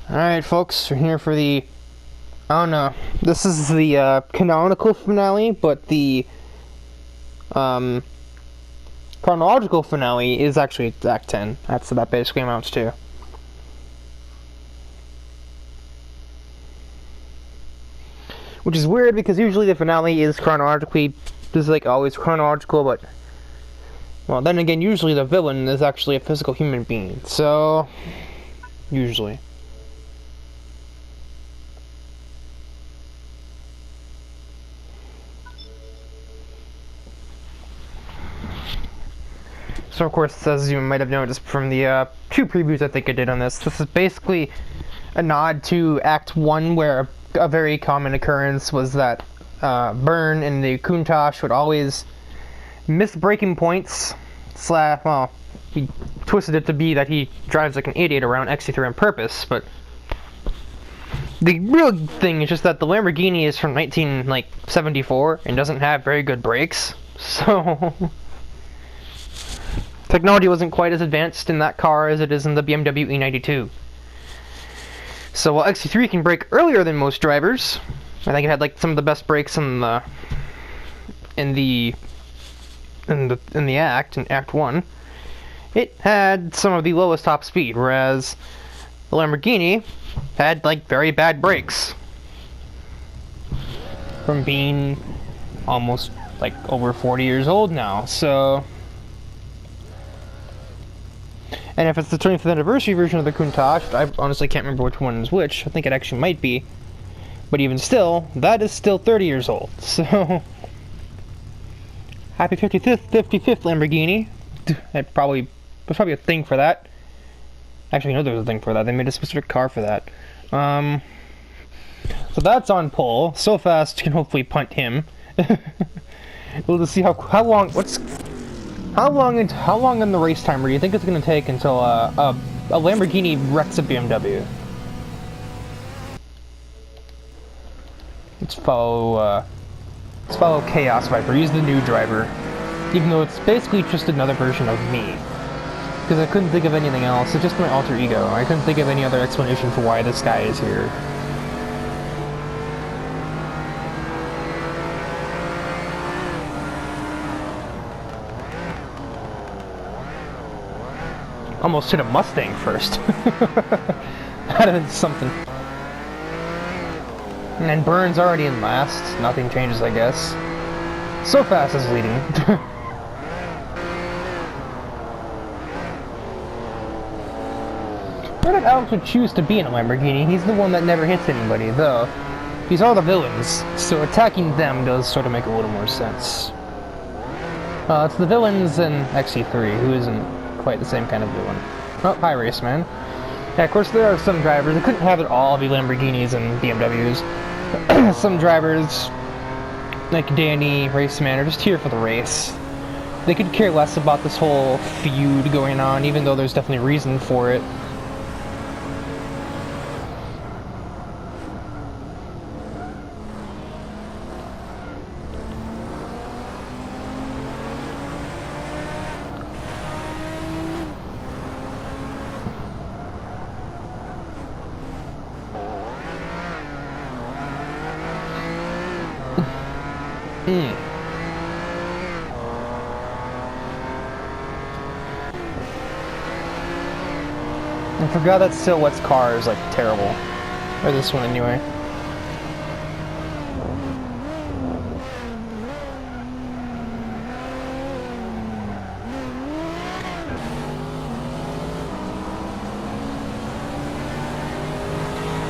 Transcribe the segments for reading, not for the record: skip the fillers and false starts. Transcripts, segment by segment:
Alright, folks, we're here for the... I don't know. This is the canonical finale, but the chronological finale is actually Act 10. That's what that basically amounts to. Which is weird because usually the finale is chronologically... This is like always chronological, but... Well, then again, usually the villain is actually a physical human being. So... Usually. So of course, as you might have noticed from the two previews I think I did on this is basically a nod to Act 1, where a very common occurrence was that Byrne in the Countach would always miss braking points, well, he twisted it to be that he drives like an idiot around XC3 on purpose, but the real thing is just that the Lamborghini is from 1974 and doesn't have very good brakes, so... Technology wasn't quite as advanced in that car as it is in the BMW E92. So while XC3 can brake earlier than most drivers, I think it had like some of the best brakes in the Act, in Act 1. It had some of the lowest top speed, whereas the Lamborghini had like very bad brakes from being almost like over 40 years old now. So. And if it's the 25th anniversary version of the Countach, I honestly can't remember which one is which. I think it actually might be. But even still, that is still 30 years old. So, happy 55th Lamborghini. There's probably a thing for that. Actually, no, there's a thing for that. They made a specific car for that. So that's on pole. So fast, you can hopefully punt him. We'll just see how long. How long in the race timer do you think it's going to take until a Lamborghini wrecks a BMW? Let's follow Chaos Viper. He's the new driver, even though it's basically just another version of me. Because I couldn't think of anything else. It's just my alter ego. I couldn't think of any other explanation for why this guy is here. Almost hit a Mustang first. That'd have been something. And Byrne's already in last. Nothing changes, I guess. So fast is leading. Why did Alex would choose to be in a Lamborghini? He's the one that never hits anybody, though. He's all the villains, so attacking them does sort of make a little more sense. It's the villains in XC3, who isn't quite the same kind of villain. Oh, hi, Race Man. Yeah, of course, there are some drivers that couldn't have it all be Lamborghinis and BMWs. Some drivers, like Danny, Race Man, are just here for the race. They could care less about this whole feud going on, even though there's definitely reason for it. I forgot that Silhouette's car is like terrible. Or this one anyway.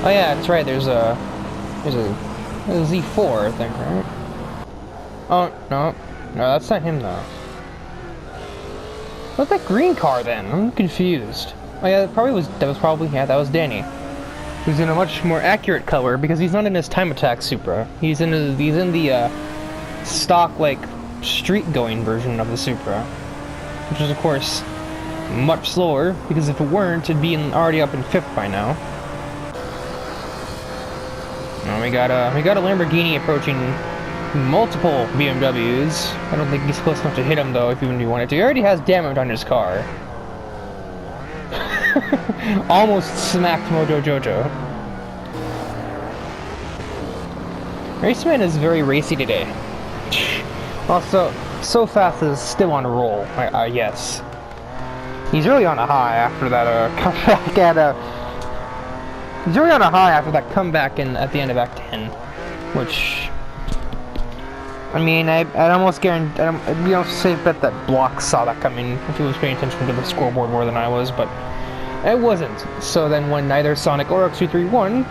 Oh yeah, that's right, there's a Z4, I think, right? Oh, no, that's not him, though. What's that green car, then? I'm confused. Oh, yeah, that was Danny. He's in a much more accurate color, because he's not in his Time Attack Supra. He's in the, stock, like, street-going version of the Supra. Which is, of course, much slower, because if it weren't, it'd be already up in 5th by now. Now we got a Lamborghini approaching multiple BMWs. I don't think he's close enough to hit him, though, if even he wanted to. He already has damage on his car. Almost smacked Mojo Jojo. Raceman is very racy today. Also, So Fast is still on a roll, yes. He's really on a high after that comeback He's really on a high after that comeback at the end of Act 10, which, I mean, I'd almost guarantee, you know, safe bet that Block saw that coming if he was paying attention to the scoreboard more than I was, but it wasn't. So then when neither Sonic or X3 won,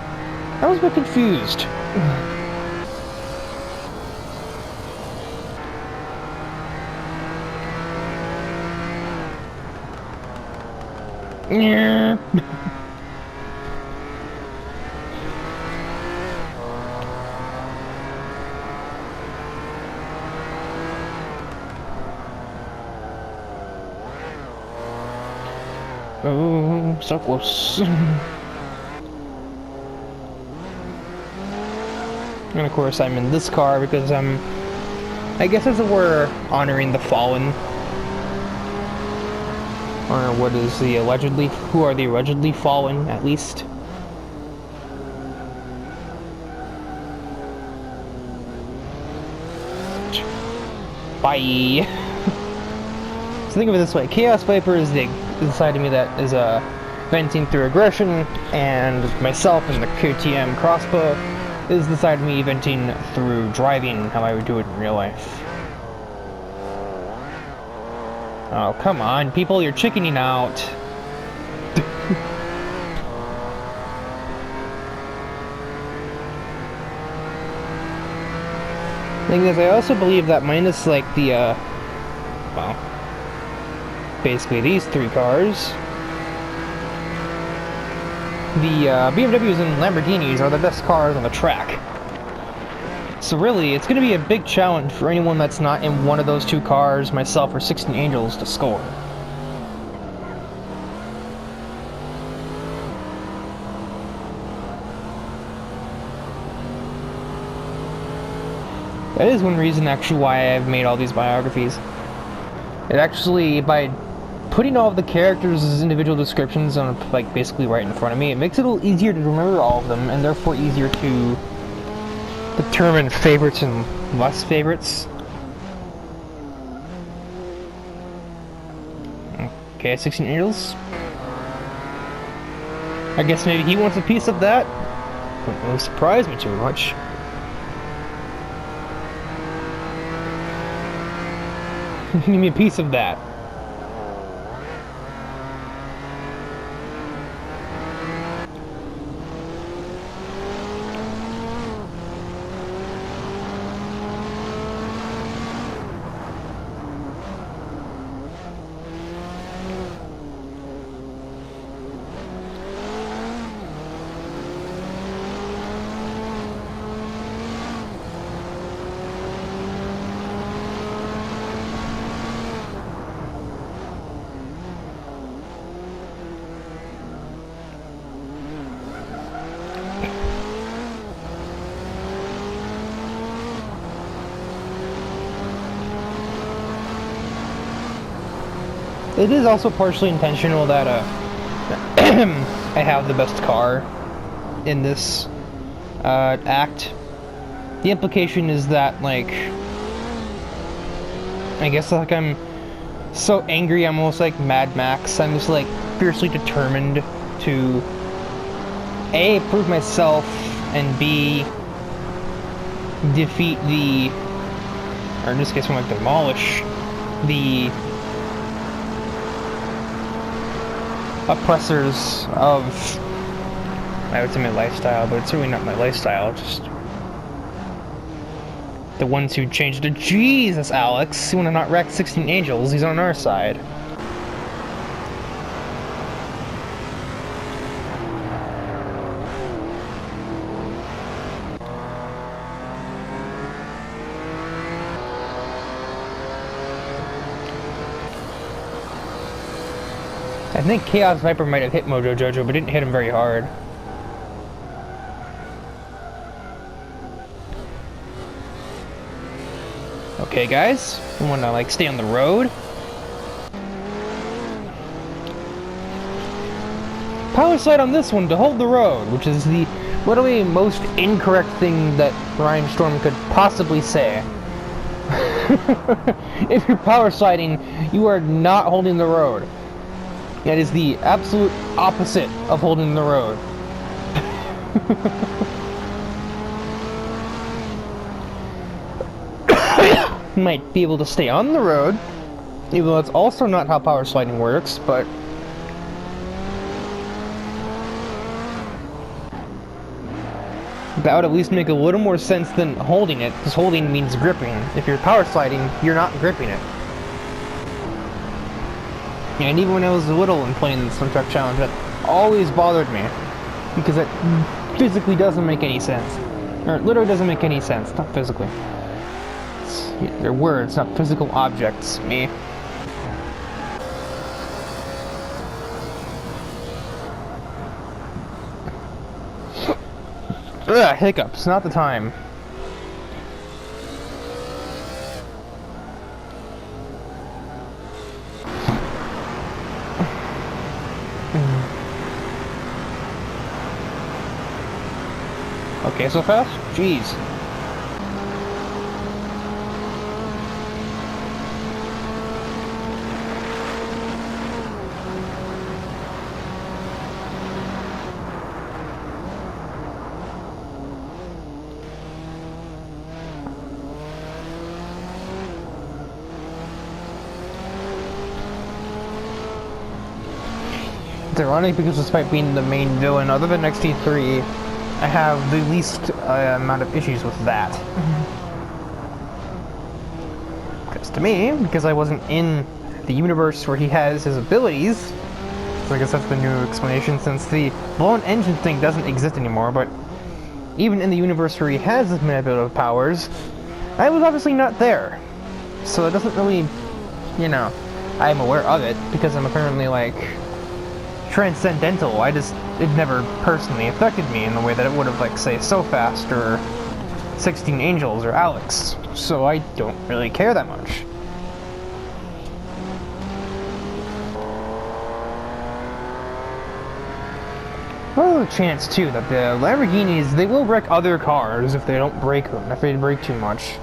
I was a bit confused. Yeah. Oh, so close. And of course I'm in this car because I'm, I guess as it were, honoring the fallen. Or what is the allegedly, who are the allegedly fallen, at least. Bye! So think of it this way, Chaos Viper is the side of me that is venting through aggression, and myself and the KTM crossbow is the side of me venting through driving, how I would do it in real life. Oh, come on, people, you're chickening out. Thing is, I also believe that minus, like, the, well, basically these three cars, the BMWs and Lamborghinis are the best cars on the track. So really, it's going to be a big challenge for anyone that's not in one of those two cars, myself or 16 Angels, to score. That is one reason, actually, why I've made all these biographies. It actually, by putting all of the characters' as individual descriptions on, like, basically right in front of me, it makes it a little easier to remember all of them, and therefore easier to determine favorites and less favorites. Okay, 16 Angels. I guess maybe he wants a piece of that. Wouldn't really surprise me too much. Give me a piece of that. It is also partially intentional that I have the best car in this act. The implication is that, like, I guess, like, I'm so angry, I'm almost like Mad Max. I'm just, like, fiercely determined to A, prove myself, and B, defeat the, or in this case, I'm like, demolish the oppressors of, I would say, my lifestyle, but it's really not my lifestyle, just the ones who changed to Jesus, Alex, you wanna not wreck 16 Angels, he's on our side. I think Chaos Viper might have hit Mojo Jojo, but didn't hit him very hard. Okay, guys, we want to, like, stay on the road. power slide on this one to hold the road, which is the literally most incorrect thing that Ryan Storm could possibly say. If you're power sliding, you are not holding the road. That is the absolute opposite of holding the road. You might be able to stay on the road, even though that's also not how power sliding works, but that would at least make a little more sense than holding it, because holding means gripping. If you're power sliding, you're not gripping it. And even when I was little and playing the Swim Truck Challenge, that always bothered me, because it physically doesn't make any sense. Or it literally doesn't make any sense, not physically. They're words, not physical objects, me. Ugh, hiccups, not the time. Okay, so fast? Jeez. It's ironic because despite being the main villain, other than XT3, I have the least amount of issues with that. Because to me, because I wasn't in the universe where he has his abilities, so I guess that's the new explanation, since the blown engine thing doesn't exist anymore, but even in the universe where he has his manipulative powers, I was obviously not there. So it doesn't really, you know, I'm aware of it, because I'm apparently, like, transcendental. It never personally affected me in the way that it would have, like, say, So Fast or 16 Angels or Alex. So I don't really care that much. Well, there's a chance too that the Lamborghinis, they will wreck other cars if they don't brake them, if they brake too much.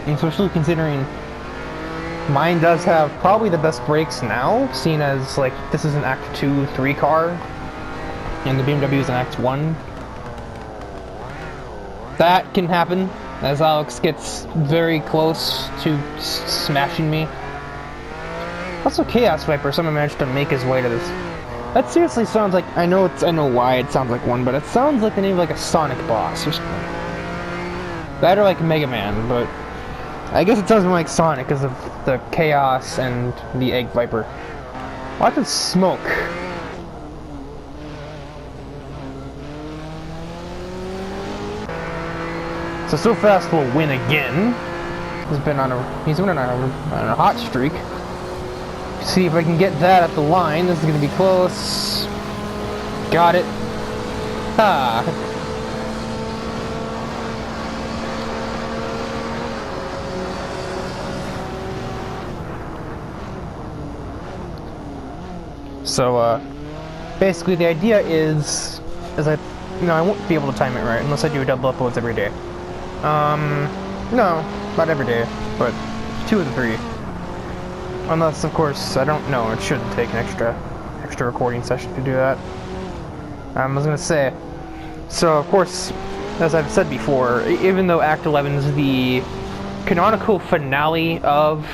Especially considering mine does have probably the best brakes now, seeing as, like, this is an Act 2-3 car, and the BMW is an Act 1. That can happen, as Alex gets very close to smashing me. Also, Chaos Viper somehow managed to make his way to this. That seriously sounds like, I know why it sounds like one, but it sounds like the name of, like, a Sonic boss or something. That or, like, Mega Man, but I guess it sounds more like Sonic because of the Chaos and the Egg Viper. Watch it smoke. So Fast will win again. He's been on a hot streak. See if I can get that at the line. This is gonna be close. Got it. Ha! So, basically the idea is I won't be able to time it right unless I do double uploads every day. No, not every day, but 2 of the 3. Unless, of course, I don't know, it shouldn't take an extra recording session to do that. I was gonna say, so of course, as I've said before, even though Act 11 is the canonical finale of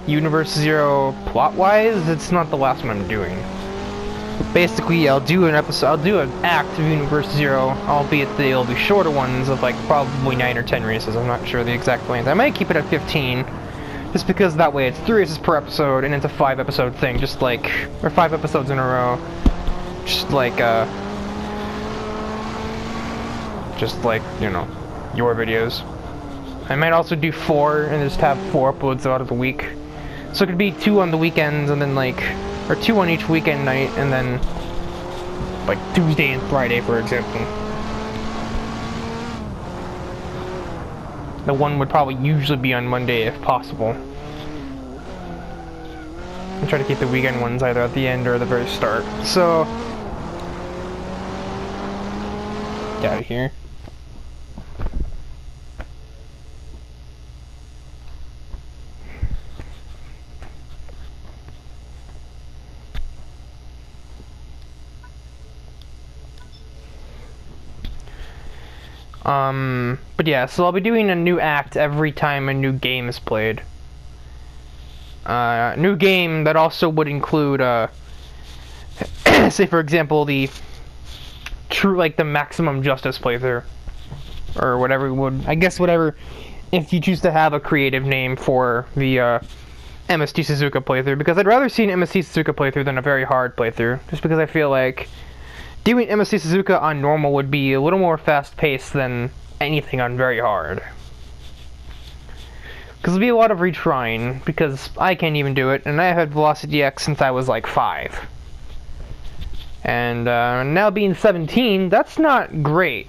Universe Zero plot-wise, it's not the last one I'm doing. Basically, I'll do an act of Universe Zero, albeit they'll be shorter ones of, like, probably 9 or 10 races. I'm not sure the exact length. I might keep it at 15, just because that way it's 3 races per episode, and it's a 5-episode thing, or 5 episodes in a row. Just like, you know, your videos. I might also do 4, and just have 4 uploads out of the week. So it could be 2 on the weekends, and then, like, or 2 on each weekend night, and then, like, Tuesday and Friday, for example. The one would probably usually be on Monday if possible. I try to keep the weekend ones either at the end or the very start. So, get out of here. But yeah, so I'll be doing a new act every time a new game is played. New game that also would include, say for example, the true, like the maximum justice playthrough. Or whatever would, I guess whatever, if you choose to have a creative name for the, MST Suzuka playthrough, because I'd rather see an MST Suzuka playthrough than a very hard playthrough, just because I feel like doing MST Suzuka on normal would be a little more fast-paced than anything on very hard. Because it'll be a lot of retrying, because I can't even do it, and I have had Velocity X since I was like 5. And now being 17, that's not great.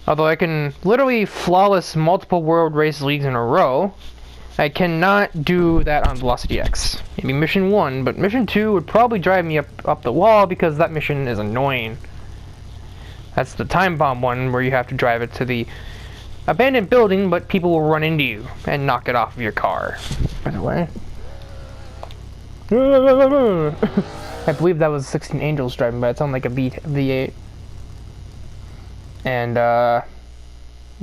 Although I can literally flawless multiple world race leagues in a row, I cannot do that on Velocity X. Maybe mission 1, but mission 2 would probably drive me up the wall because that mission is annoying. That's the time bomb one where you have to drive it to the abandoned building, but people will run into you and knock it off of your car. By the way. I believe that was 16 Angels driving by. It sounded like a V8. And V6,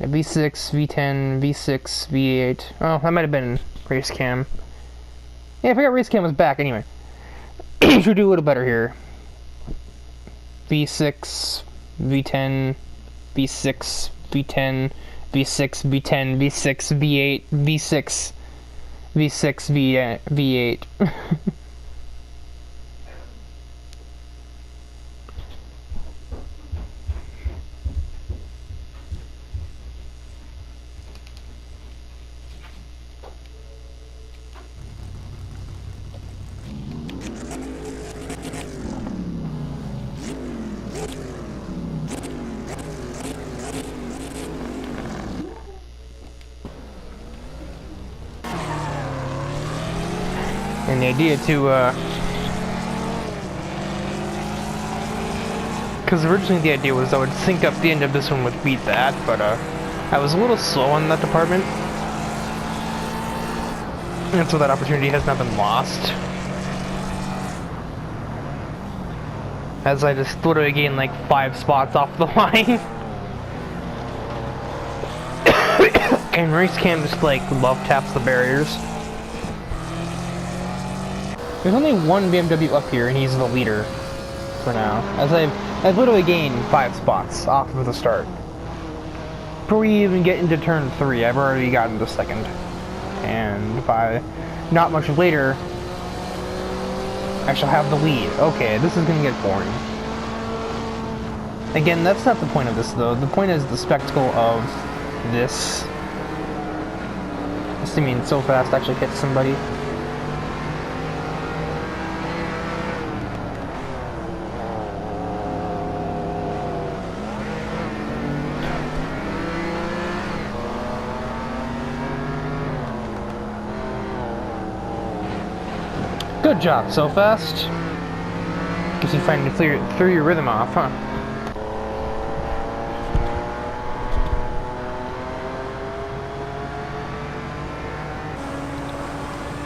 V10, V6, V8. Oh, that might have been race cam. Yeah, I forgot race cam was back. Anyway, should do a little better here. V6, V10, V6, V10, V6, V10, V6, V8, V6, V6, V8. And the idea to, because originally the idea was I would sync up the end of this one with Beat That, but I was a little slow on that department. And so that opportunity has now been lost. As I just literally gained like 5 spots off the line. And race cam just like love taps the barriers. There's only one BMW up here, and he's the leader for now. As I've literally gained 5 spots off of the start. Before we even get into turn 3, I've already gotten to second. And by not much later, I shall have the lead. Okay, this is gonna get boring. Again, that's not the point of this, though. The point is the spectacle of this. Assuming so fast actually hits somebody. Good job, so fast. Guess you finally threw your rhythm off, huh?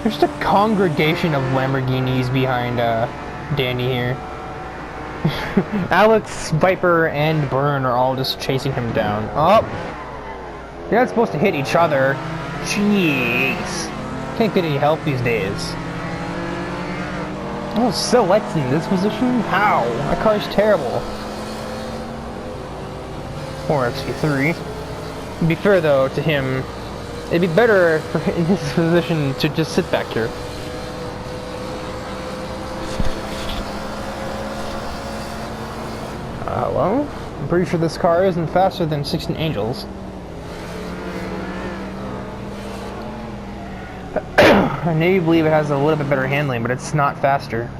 There's just a congregation of Lamborghinis behind Danny here. Alex, Viper, and Byrne are all just chasing him down. Oh! You're not supposed to hit each other. Jeez. Can't get any help these days. Oh, Select's in this position? How? My car's terrible. Or XP3. To be fair, though, to him, it'd be better for in his position to just sit back here. Hello? I'm pretty sure this car isn't faster than 16 Angels. I know you believe it has a little bit better handling, but it's not faster.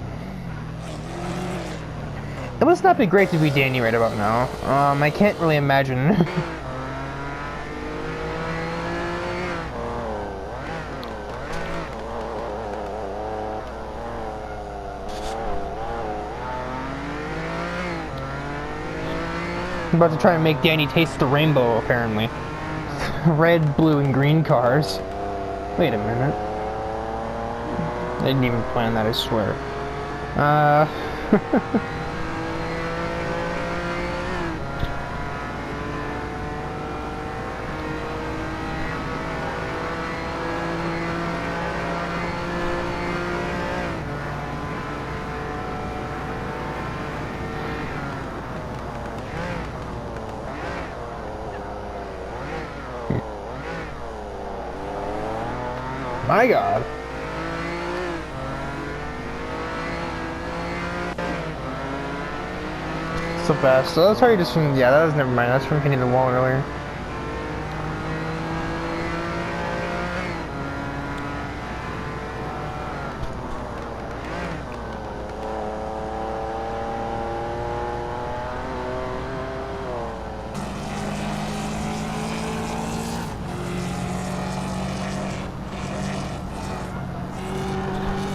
It must not be great to be Danny right about now. I can't really imagine. I'm about to try and make Danny taste the rainbow, apparently. Red, blue, and green cars. Wait a minute. I didn't even plan that, I swear. My God. So fast. So that's probably just from, yeah, that was, never mind. That's from hitting the wall earlier.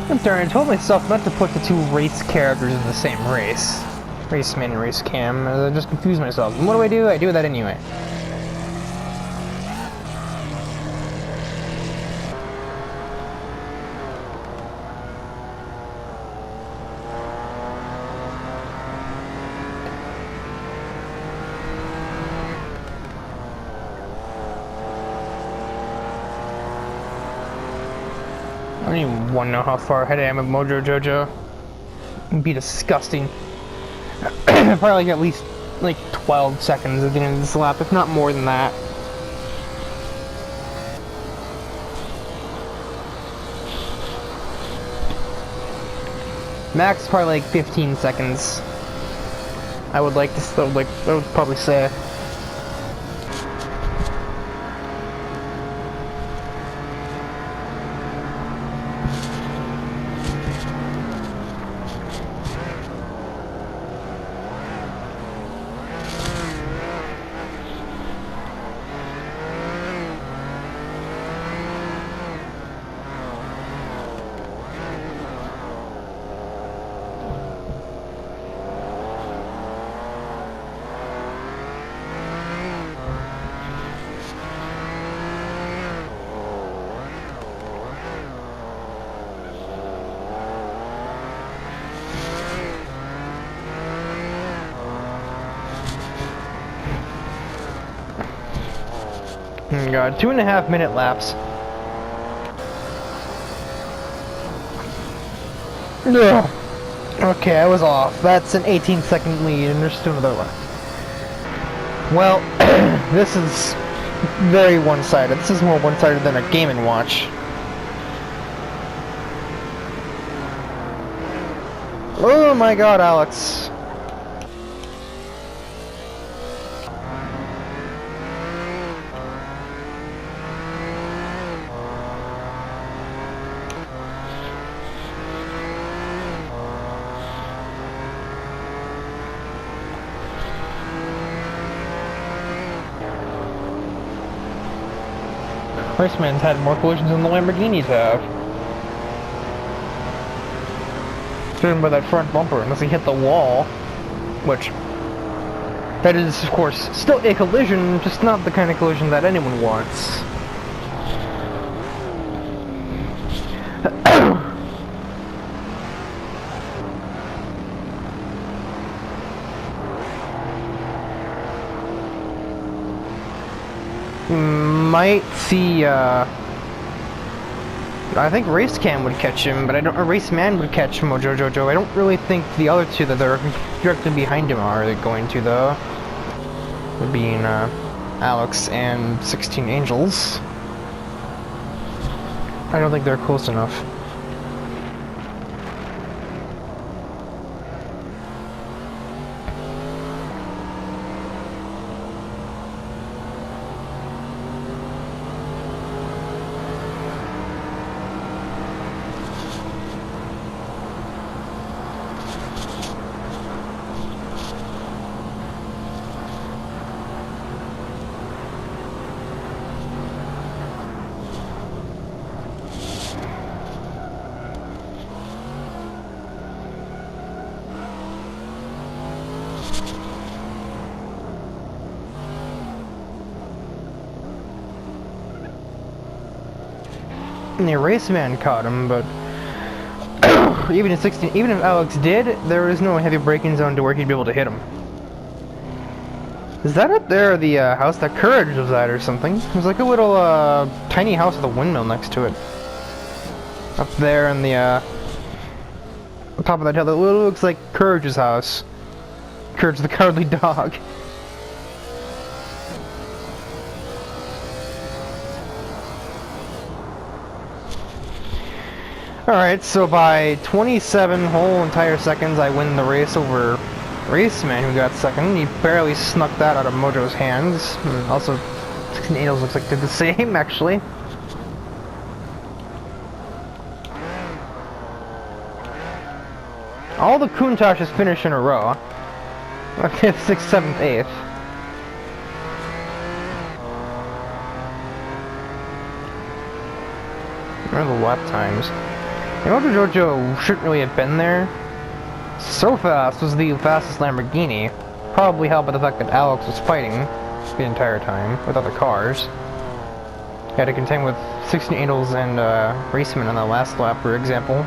I'm sorry, I told myself not to put the two race characters in the same race. Raceman and race cam. I just confused myself. And what do? I do that anyway. I don't even want to know how far ahead I am of Mojo Jojo. It'd be disgusting. Probably like at least like 12 seconds at the end of this lap, if not more than that. Max probably like 15 seconds. I would probably say. Oh God, 2.5 minute laps. Ugh. Okay, I was off. That's an 18-second lead, and there's still another lap. Well, this is very one-sided. This is more one-sided than a Game & Watch. Oh my God, Alex. Raceman's had more collisions than the Lamborghinis have. Driven by that front bumper, unless he hit the wall. Which, that is, of course, still a collision, just not the kind of collision that anyone wants. Might see, I think Racecam would catch him, but I don't, or Raceman would catch Mojo Jojo. I don't really think the other two that are directly behind him are going to, though. Being, Alex and 16 Angels. I don't think they're close enough. And the Raceman caught him, but even if Alex did, there was no heavy braking zone to where he'd be able to hit him. Is that up there the house that Courage was at or something? There's like a little tiny house with a windmill next to it. Up there in the on top of that hill, it looks like Courage's house. Courage the Cowardly Dog. Alright, so by 27 whole entire seconds, I win the race over Raceman, who got second. He barely snuck that out of Mojo's hands. And also, 16 Adels looks like did the same, actually. All the Countaches finish in a row. 5th, 6th, 7th, 8th. What are the lap times? Mojo Jojo shouldn't really have been there. So Fast was the fastest Lamborghini, probably helped by the fact that Alex was fighting the entire time with other cars. He had to contend with 16 Adels and Raceman on the last lap, for example.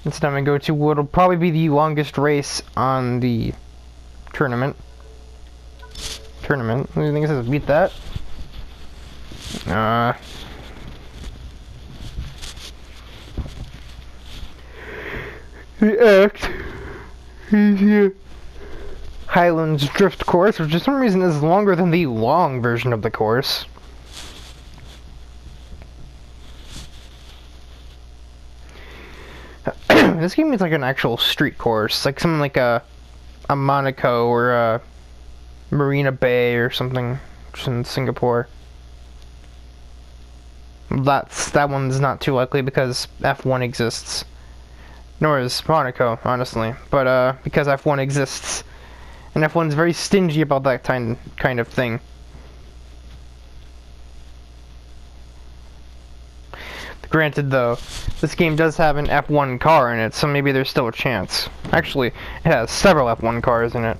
Instead, I'm going to go to what'll probably be the longest race on the tournament. What do you think it says? Beat that? The Act is the Highlands Drift course, which for some reason is longer than the long version of the course. This game is like an actual street course, like something like a Monaco or a Marina Bay or something in Singapore. That one's not too likely because F1 exists. Nor is Monaco, honestly. But because F1 exists. And F1's very stingy about that kind of thing. Granted, though, this game does have an F1 car in it, so maybe there's still a chance. Actually, it has several F1 cars in it.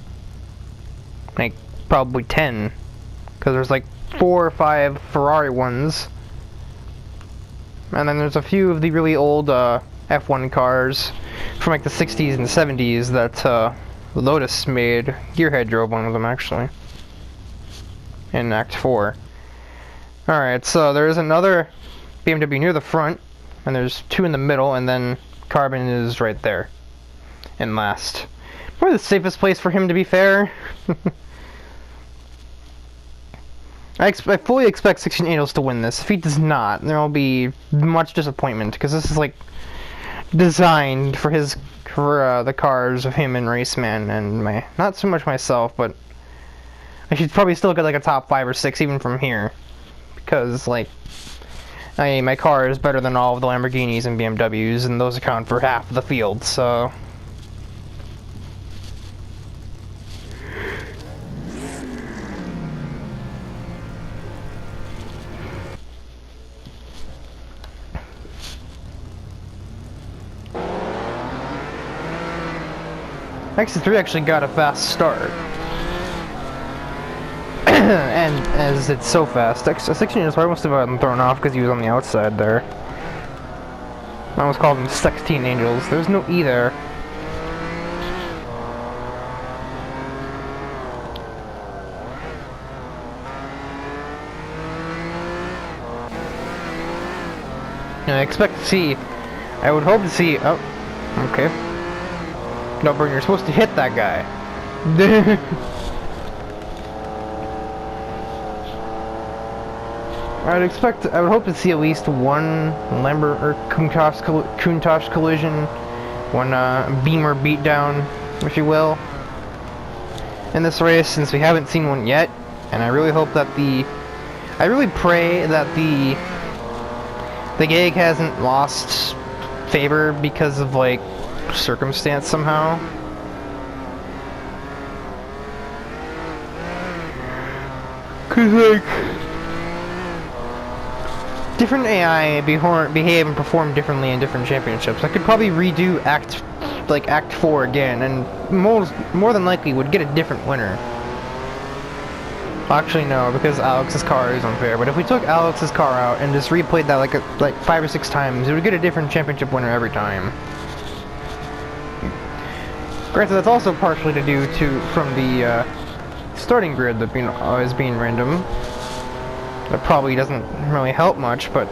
Like, probably 10. Because there's like 4 or 5 Ferrari ones. And then there's a few of the really old F1 cars from like the 60s and 70s that Lotus made. Gearhead drove one of them, actually. In Act 4. Alright, so there's another BMW near the front, and there's 2 in the middle, and then Carbon is right there. In last. Probably the safest place for him, to be fair. I fully expect 16 Adels to win this. If he does not, there will be much disappointment, because this is like designed for the cars of him and Raceman and not so much myself, but I should probably still get like a top 5 or 6 even from here, because like my car is better than all of the Lamborghinis and BMWs, and those account for half of the field, so. X3 actually got a fast start. And as it's so fast, X16 is must have gotten thrown off because he was on the outside there. I almost called him 16 Angels. There's no E there. And I expect to see, I would hope to see, oh, okay. No, Burn, you're supposed to hit that guy. I would hope to see at least one Countach collision, one Beamer beatdown, if you will, in this race, since we haven't seen one yet. And I really hope that I really pray that the GAG hasn't lost favor because of like circumstance somehow. Cause like different AI behave and perform differently in different championships. I could probably redo Act 4 again, and more than likely would get a different winner. Actually, no, because Alex's car is unfair. But if we took Alex's car out and just replayed that like 5 or 6 times, it would get a different championship winner every time. Granted, that's also partially to do from the starting grid that is being random. That probably doesn't really help much, but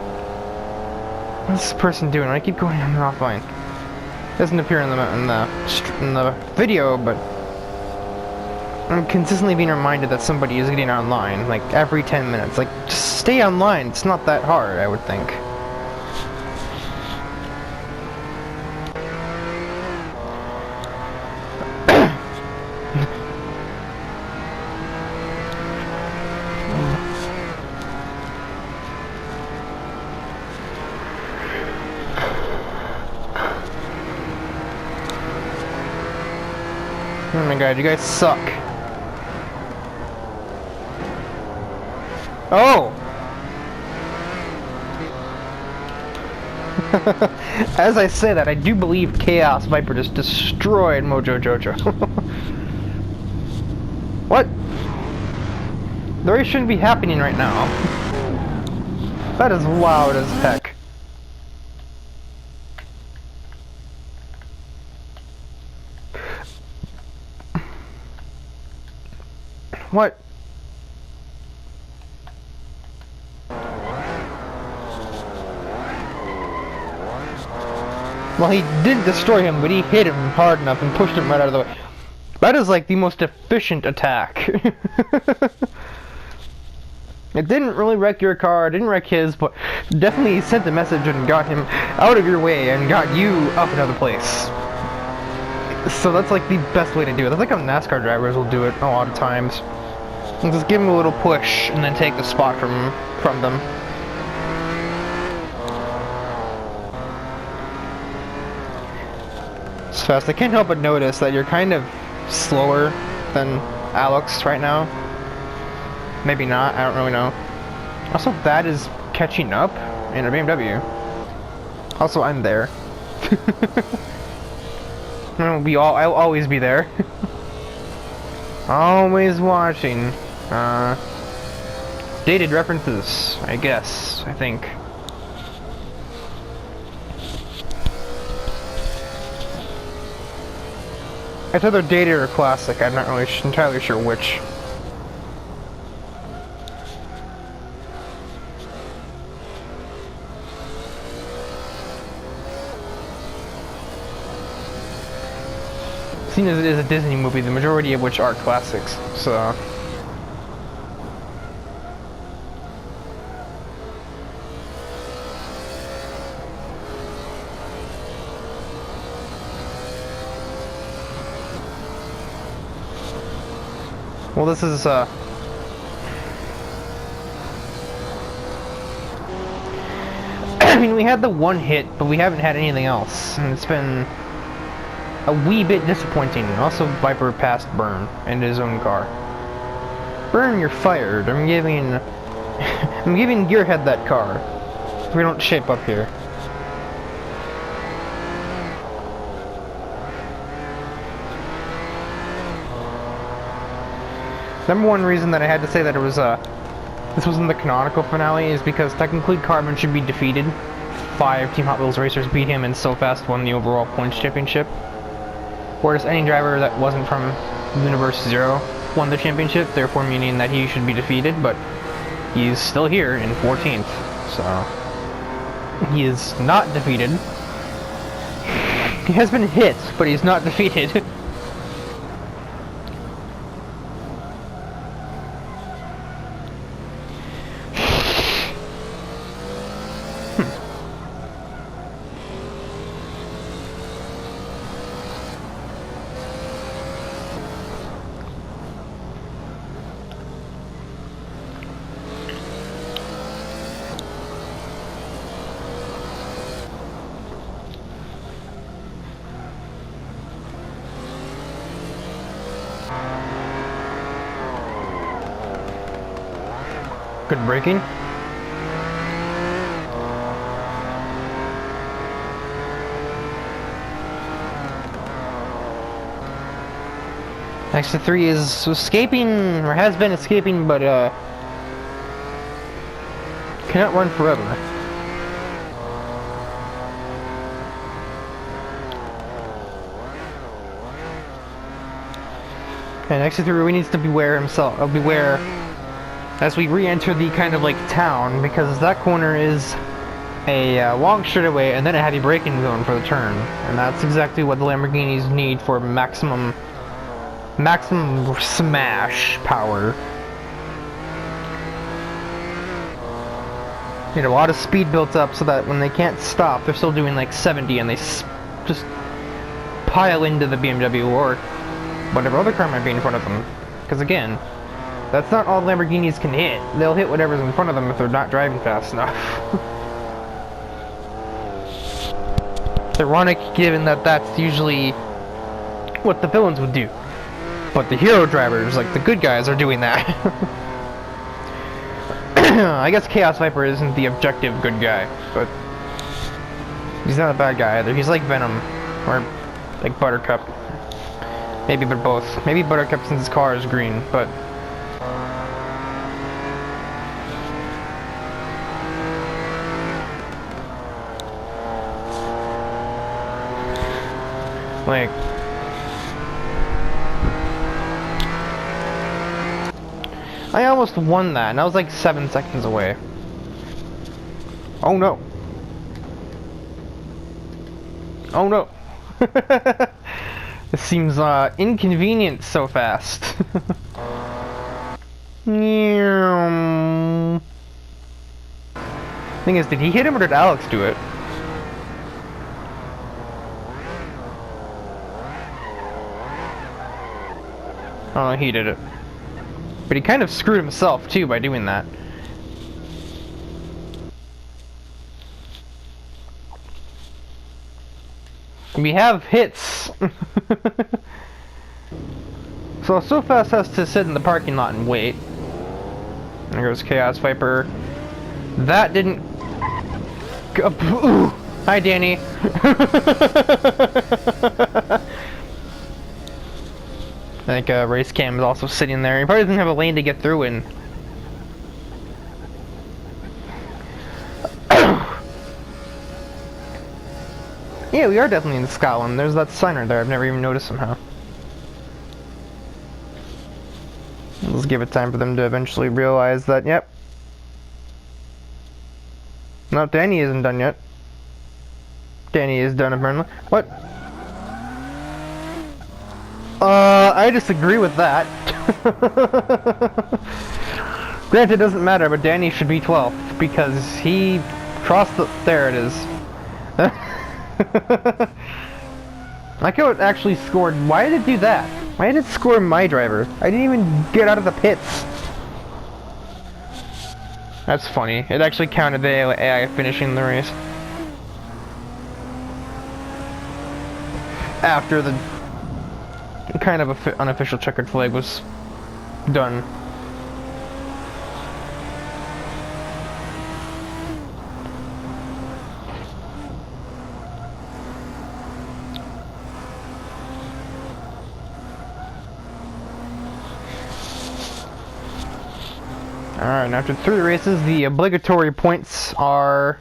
what's this person doing? I keep going on and offline. Doesn't appear in the video, but I'm consistently being reminded that somebody is getting online, like every 10 minutes. Like, just stay online. It's not that hard, I would think. Oh my god, you guys suck. Oh! As I say that, I do believe Chaos Viper just destroyed Mojo Jojo. What? The race shouldn't be happening right now. That is loud as heck. What? Well, he didn't destroy him, but he hit him hard enough and pushed him right out of the way. That is like the most efficient attack. It didn't really wreck your car, it didn't wreck his, but definitely sent a message and got him out of your way and got you up another place. So that's like the best way to do it. That's like how NASCAR drivers will do it a lot of times. And just give them a little push and then take the spot from them. It's fast. I can't help but notice that you're kind of slower than Alex right now. Maybe not, I don't really know. Also, that is catching up in a BMW. Also, I'm there. I'll always be there. Always watching. Dated references, I guess, I think. It's either dated or classic, I'm not really entirely sure which. Seeing as it is a Disney movie, the majority of which are classics, so... Well, this is, I mean, we had the one hit, but we haven't had anything else, and it's been a wee bit disappointing. Also, Viper passed Burn in his own car. Burn, you're fired. I'm giving Gearhead that car. If we don't shape up here. Number one reason that I had to say that it was this wasn't the canonical finale is because technically Carbon should be defeated. 5 Team Hot Wheels racers beat him and so fast won the overall points championship. Whereas any driver that wasn't from Universe 0 won the championship, therefore meaning that he should be defeated, but he's still here in 14th, so he is not defeated. He has been hit, but he's not defeated. Good braking. Next to 3 is escaping, or has been escaping, but cannot run forever. And next to 3 needs to beware as we re-enter the kind of like town, because that corner is a long straightaway and then a heavy braking zone for the turn, and that's exactly what the Lamborghinis need for maximum smash power. Need a lot of speed built up so that when they can't stop, they're still doing like 70 and they just pile into the BMW or whatever other car might be in front of them. Because again, that's not all Lamborghinis can hit. They'll hit whatever's in front of them if they're not driving fast enough. It's ironic given that that's usually what the villains would do. But the hero drivers, like the good guys, are doing that. I guess Chaos Viper isn't the objective good guy, but he's not a bad guy either. He's like Venom, or like Buttercup. Maybe they're both. Maybe Buttercup since his car is green, but... like... I almost won that, and I was like 7 seconds away. Oh no. Oh no. This seems inconvenient so fast. Thing is, did he hit him or did Alex do it? Oh, he did it. But he kind of screwed himself too by doing that. We have hits. So fast has to sit in the parking lot and wait. There goes Chaos Viper. That didn't... Ooh. Hi, Danny. I think Race Cam is also sitting there. He probably doesn't have a lane to get through in. Yeah, we are definitely in Scotland. There's that sign right there. I've never even noticed somehow. Let's give it time for them to eventually realize that, yep. No, Danny isn't done yet. Danny is done apparently. What? I disagree with that. Granted, it doesn't matter, but Danny should be 12th because he crossed the... There it is. Like how it actually scored. Why did it do that? Why did it score my driver? I didn't even get out of the pits. That's funny. It actually counted the AI finishing the race. After the kind of unofficial checkered flag was done. Alright, and after 3 races, the obligatory points are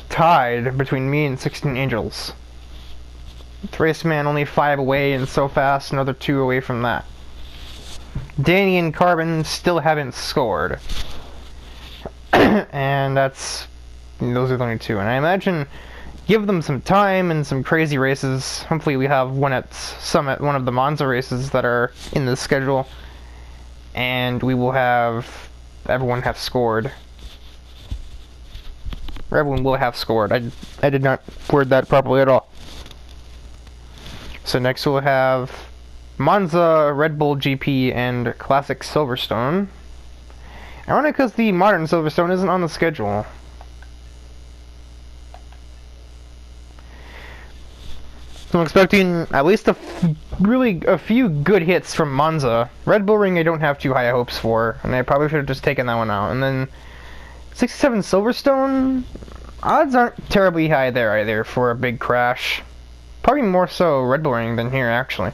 tied between me and 16 Angels. Race Man only 5 away, and so fast another 2 away from that. Danny and Carbon still haven't scored. And those are the only 2. And I imagine, give them some time and some crazy races. Hopefully we have one at Summit, one of the Monza races that are in the schedule. And we will have everyone have scored. Or everyone will have scored. I did not word that properly at all. So next we'll have Monza, Red Bull GP, and Classic Silverstone. Ironic because the modern Silverstone isn't on the schedule. So I'm expecting at least a few good hits from Monza. Red Bull Ring I don't have too high hopes for, and I probably should have just taken that one out. And then 67 Silverstone, odds aren't terribly high there either for a big crash. Probably more so Red Bull Ring than here, actually.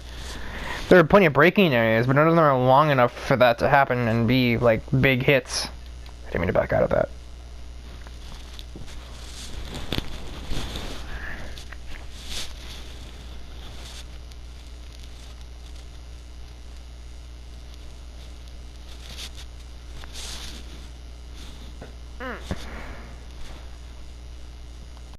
There are plenty of braking areas, but none of them are long enough for that to happen and be, like, big hits. I didn't mean to back out of that.